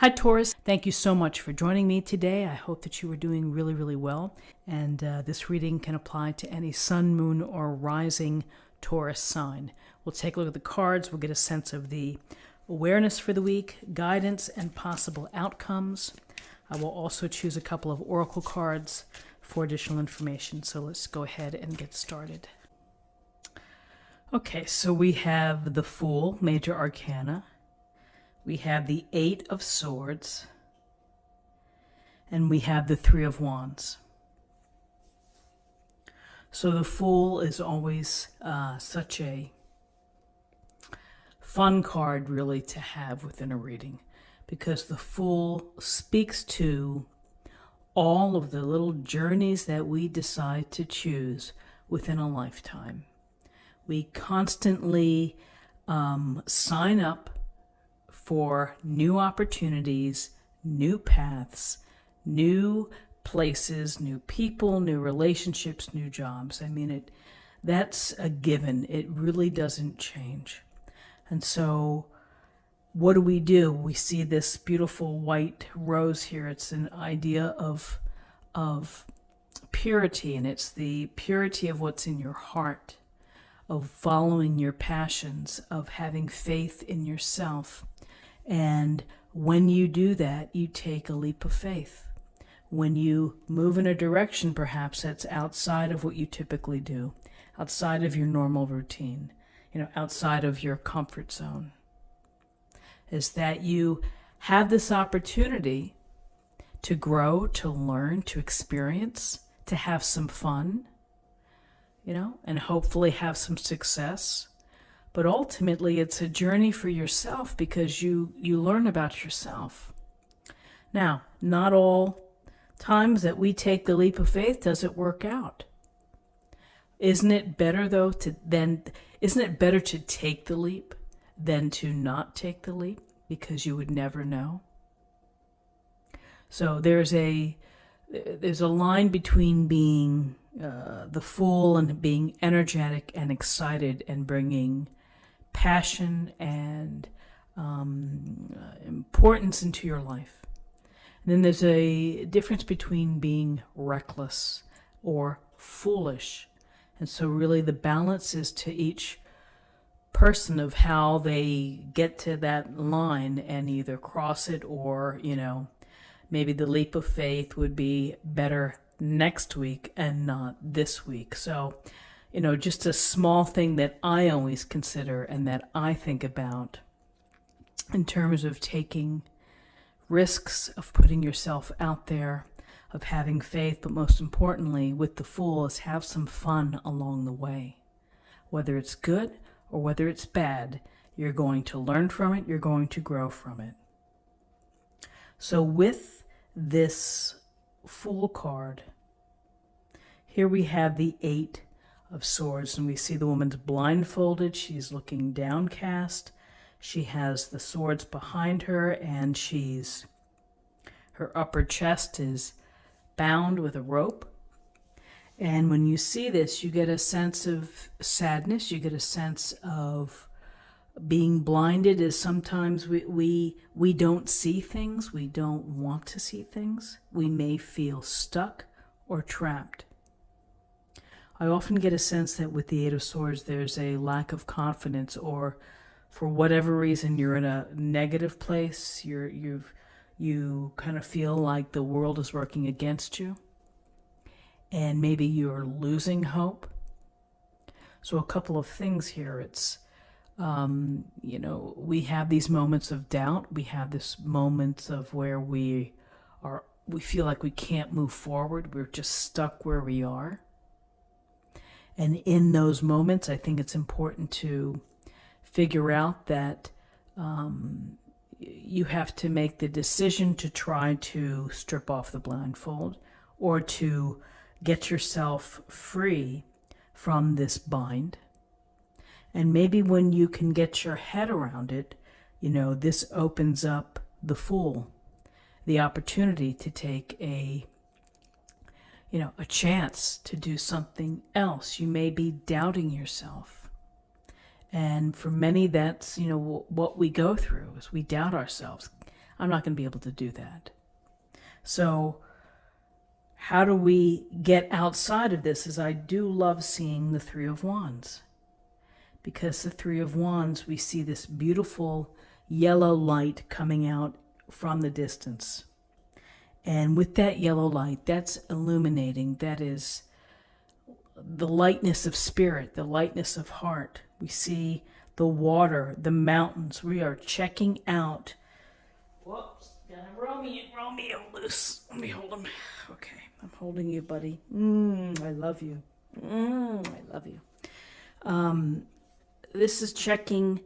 Hi Taurus, thank you so much for joining me today. I hope that you are doing really, really well. And this reading can apply to any sun, moon, or rising Taurus sign. We'll take a look at the cards. We'll get a sense of the awareness for the week, guidance, and possible outcomes. I will also choose a couple of oracle cards for additional information. So let's go ahead and get started. Okay, so we have the Fool, Major Arcana. We have the Eight of Swords, and we have the Three of Wands. So the Fool is always such a fun card really to have within a reading, because the Fool speaks to all of the little journeys that we decide to choose within a lifetime. We constantly sign up for new opportunities, new paths, new places, new people, new relationships, new jobs. I mean, that's a given. It really doesn't change. And so what do? We see this beautiful white rose here. It's an idea of purity, and it's the purity of what's in your heart, of following your passions, of having faith in yourself. And when you do that, you take a leap of faith. When you move in a direction, perhaps that's outside of what you typically do, outside of your normal routine, outside of your comfort zone, is that you have this opportunity to grow, to learn, to experience, to have some fun, and hopefully have some success. But ultimately, it's a journey for yourself, because you learn about yourself. Now, not all times that we take the leap of faith does it work out. Isn't it better to take the leap than to not take the leap, because you would never know? So there's a line between being the Fool and being energetic and excited and bringing passion and importance into your life. And then there's a difference between being reckless or foolish. And so really the balance is to each person of how they get to that line and either cross it, or, maybe the leap of faith would be better next week and not this week. So, just a small thing that I always consider and that I think about in terms of taking risks, of putting yourself out there, of having faith, but most importantly with the Fool is have some fun along the way. Whether it's good or whether it's bad, you're going to learn from it, you're going to grow from it. So with this Fool card, here we have the Eight of Swords, and we see the woman's blindfolded. She's looking downcast. She has the swords behind her, and her upper chest is bound with a rope. And when you see this, you get a sense of sadness. You get a sense of being blinded, as sometimes we don't see things. We don't want to see things. We may feel stuck or trapped. I often get a sense that with the Eight of Swords, there's a lack of confidence, or for whatever reason, you're in a negative place. You kind of feel like the world is working against you, and maybe you're losing hope. So a couple of things here. It's, we have these moments of doubt. We have this moments of where we feel like we can't move forward. We're just stuck where we are. And in those moments, I think it's important to figure out that you have to make the decision to try to strip off the blindfold, or to get yourself free from this bind. And maybe when you can get your head around it, this opens up the Fool, the opportunity to take a chance to do something else. You may be doubting yourself. And for many, that's, what we go through, is we doubt ourselves. I'm not going to be able to do that. So how do we get outside of this? Is I do love seeing the Three of Wands, because the Three of Wands, we see this beautiful yellow light coming out from the distance. And with that yellow light, that's illuminating. That is the lightness of spirit, the lightness of heart. We see the water, the mountains. We are checking out. Whoops, got Romeo loose. Let me hold him. Okay, I'm holding you, buddy. I love you. I love you. This is checking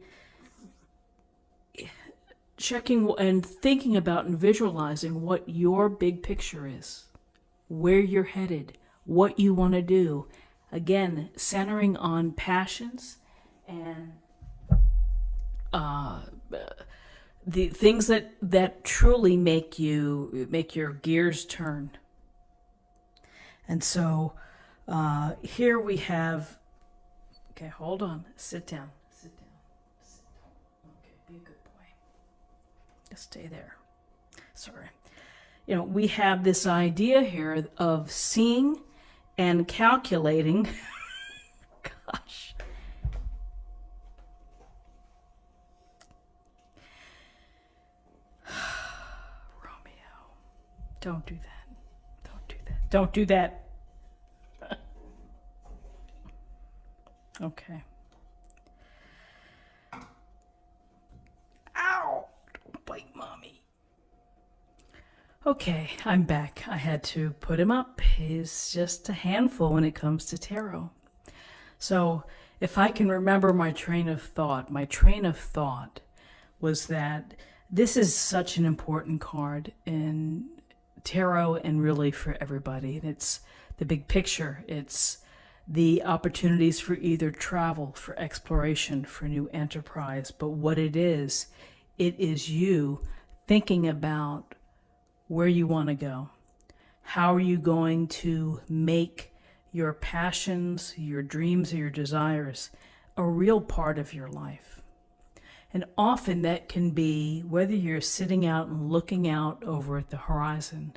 and thinking about and visualizing what your big picture is, where you're headed, what you want to do. Again, centering on passions and the things that truly make your gears turn. And so here we have, okay, hold on, sit down. Okay, be a good boy. Just stay there. Sorry. We have this idea here of seeing and calculating. Gosh. Romeo, don't do that. Don't do that. Don't do that. Okay. Ow! Don't bite mommy. Okay, I'm back. I had to put him up. He's just a handful when it comes to tarot. So if I can remember my train of thought was that this is such an important card in tarot and really for everybody. And it's the big picture. It's the opportunities for either travel, for exploration, for new enterprise. But what it is you thinking about where you want to go. How are you going to make your passions, your dreams, or your desires a real part of your life? And often that can be whether you're sitting out and looking out over at the horizon,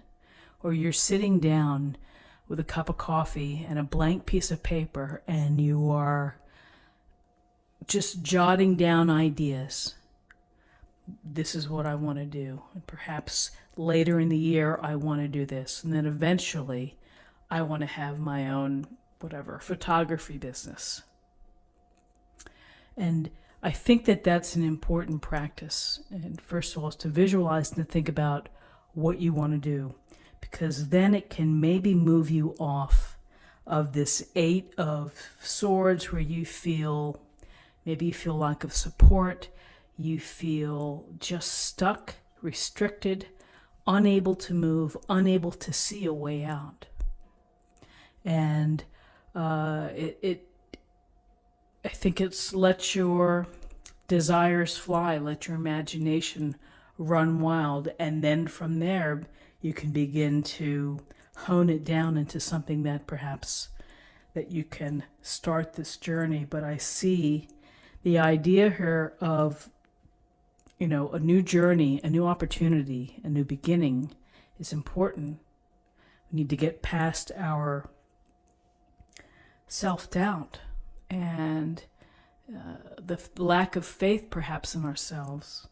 or you're sitting down with a cup of coffee and a blank piece of paper and you are just jotting down ideas. This is what I want to do. And perhaps later in the year, I want to do this. And then eventually, I want to have my own, photography business. And I think that that's an important practice. And first of all, is to visualize and to think about what you want to do, because then it can maybe move you off of this Eight of Swords where you feel lack of support, you feel just stuck, restricted, unable to move, unable to see a way out. And I think it's let your desires fly, let your imagination run wild, and then from there you can begin to hone it down into something that perhaps that you can start this journey. But I see the idea here of a new journey, a new opportunity, a new beginning is important. We need to get past our self-doubt and the lack of faith perhaps in ourselves.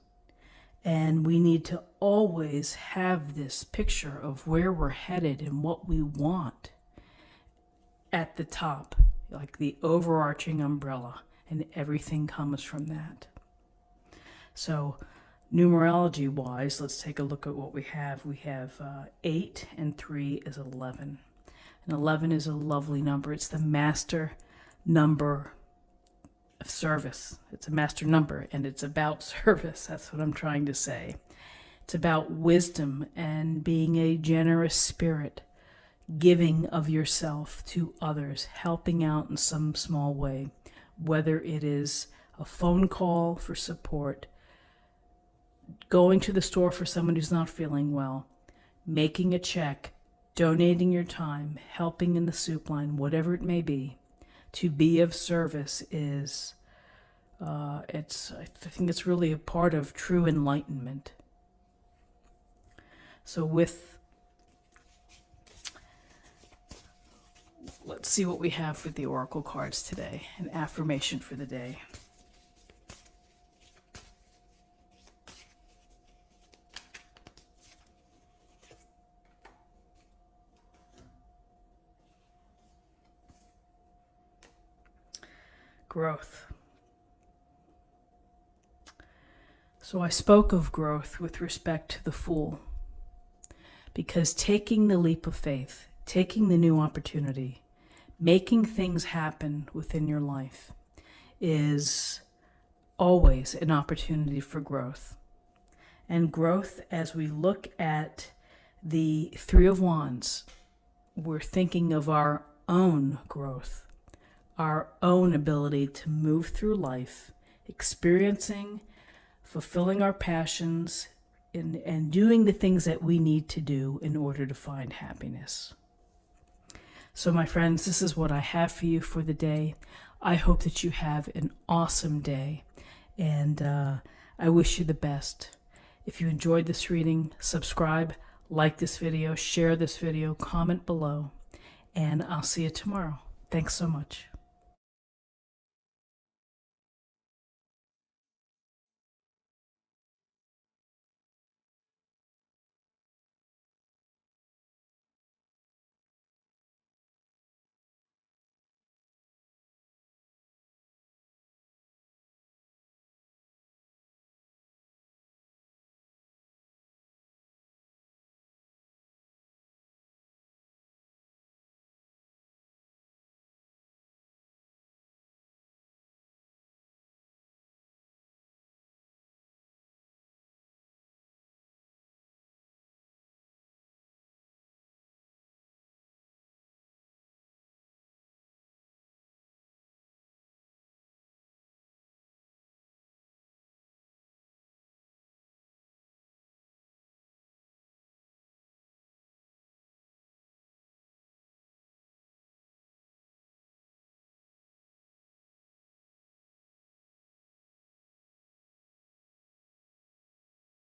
And we need to always have this picture of where we're headed and what we want at the top, like the overarching umbrella, and everything comes from that. So numerology wise, let's take a look at what we have. We have 8 and 3 is 11. And 11 is a lovely number. It's the master number of service. It's a master number and it's about service. That's what I'm trying to say. It's about wisdom and being a generous spirit, giving of yourself to others, helping out in some small way, whether it is a phone call for support, going to the store for someone who's not feeling well, making a check, donating your time, helping in the soup line, whatever it may be. To be of service is, I think it's really a part of true enlightenment. So let's see what we have with the oracle cards today. An affirmation for the day. Growth. So I spoke of growth with respect to the Fool, because taking the leap of faith, taking the new opportunity, making things happen within your life is always an opportunity for growth. And growth, as we look at the Three of Wands, we're thinking of our own growth, our own ability to move through life, experiencing, fulfilling our passions, and doing the things that we need to do in order to find happiness. So my friends, this is what I have for you for the day. I hope that you have an awesome day, and I wish you the best. If you enjoyed this reading, subscribe, like this video, share this video, comment below, and I'll see you tomorrow. Thanks so much.